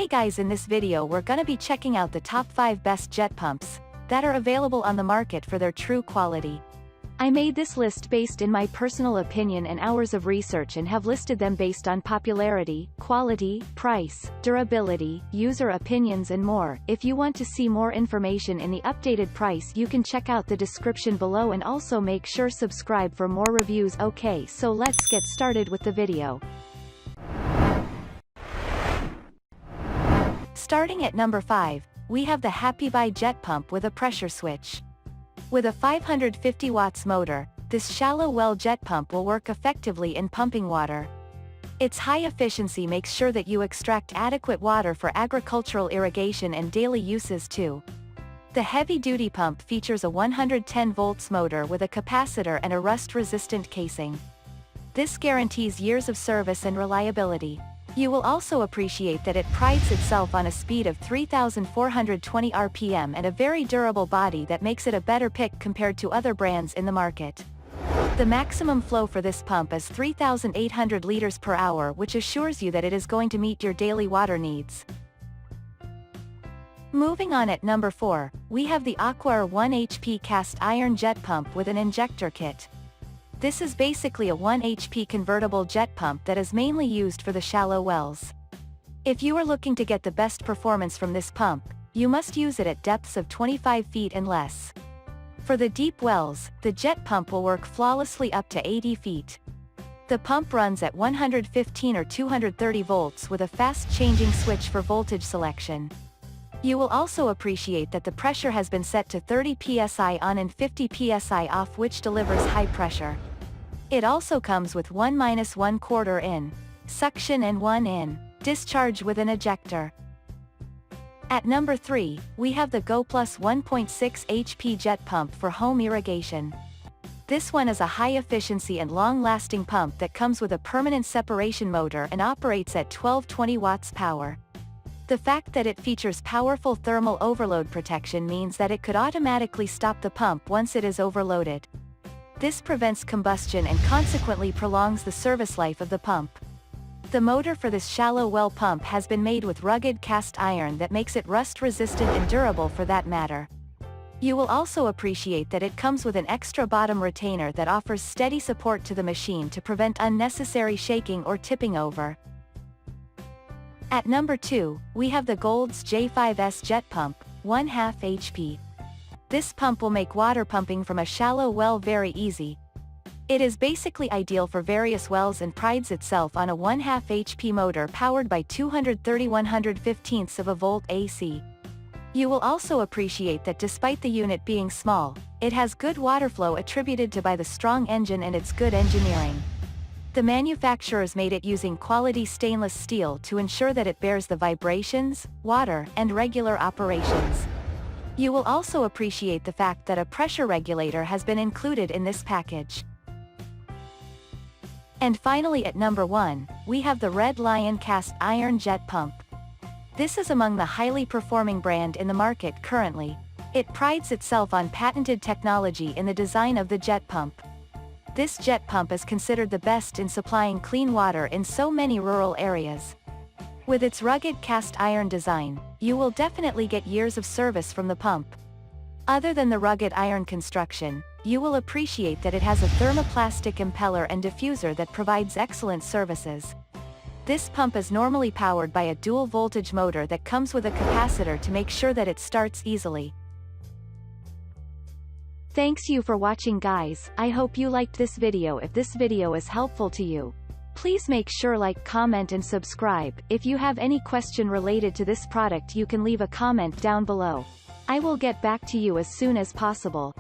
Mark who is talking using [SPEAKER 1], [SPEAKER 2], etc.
[SPEAKER 1] Hey guys, in this video we're gonna be checking out the top 5 best jet pumps that are available on the market for their true quality. I made this list based in my personal opinion and hours of research and have listed them based on popularity, quality, price, durability, user opinions and more. If you want to see more information in the updated price, you can check out the description below and also make sure subscribe for more reviews. Okay, so let's get started with the video. Starting at number 5, we have the Happybuy jet pump with a pressure switch. With a 550 watts motor, this shallow well jet pump will work effectively in pumping water. Its high efficiency makes sure that you extract adequate water for agricultural irrigation and daily uses too. The heavy-duty pump features a 110 volts motor with a capacitor and a rust-resistant casing. This guarantees years of service and reliability. You will also appreciate that it prides itself on a speed of 3,420 RPM and a very durable body that makes it a better pick compared to other brands in the market. The maximum flow for this pump is 3,800 liters per hour, which assures you that it is going to meet your daily water needs. Moving on, at number 4, we have the Acquaer 1 HP cast iron jet pump with an injector kit. This is basically a 1 HP convertible jet pump that is mainly used for the shallow wells. If you are looking to get the best performance from this pump, you must use it at depths of 25 feet and less. For the deep wells, the jet pump will work flawlessly up to 80 feet. The pump runs at 115 or 230 volts with a fast-changing switch for voltage selection. You will also appreciate that the pressure has been set to 30 psi on and 50 psi off, which delivers high pressure. It also comes with 1-1/4 in suction and 1 in discharge with an ejector. At number 3, we have the Goplus 1.6 HP jet pump for home irrigation. This one is a high-efficiency and long-lasting pump that comes with a permanent separation motor and operates at 1220 watts power. The fact that it features powerful thermal overload protection means that it could automatically stop the pump once it is overloaded. This prevents combustion and consequently prolongs the service life of the pump. The motor for this shallow well pump has been made with rugged cast iron that makes it rust-resistant and durable for that matter. You will also appreciate that it comes with an extra bottom retainer that offers steady support to the machine to prevent unnecessary shaking or tipping over. At number 2, we have the Goulds J5S Jet Pump, 1/2 HP. This pump will make water pumping from a shallow well very easy. It is basically ideal for various wells and prides itself on a 1/2 HP motor powered by 230/115 of a volt AC. You will also appreciate that despite the unit being small, it has good water flow attributed to by the strong engine and its good engineering. The manufacturers made it using quality stainless steel to ensure that it bears the vibrations, water, and regular operations. You will also appreciate the fact that a pressure regulator has been included in this package. And finally, at number 1, we have the Red Lion cast iron jet pump. This is among the highly performing brand in the market currently. It prides itself on patented technology in the design of the jet pump. This jet pump is considered the best in supplying clean water in so many rural areas. With its rugged cast iron design, you will definitely get years of service from the pump. Other than the rugged iron construction, you will appreciate that it has a thermoplastic impeller and diffuser that provides excellent services. This pump is normally powered by a dual voltage motor that comes with a capacitor to make sure that it starts easily. Thanks you for watching, guys. I hope you liked this video. If this video is helpful to you, please make sure like, comment and subscribe. If you have any question related to this product, you can leave a comment down below. I will get back to you as soon as possible.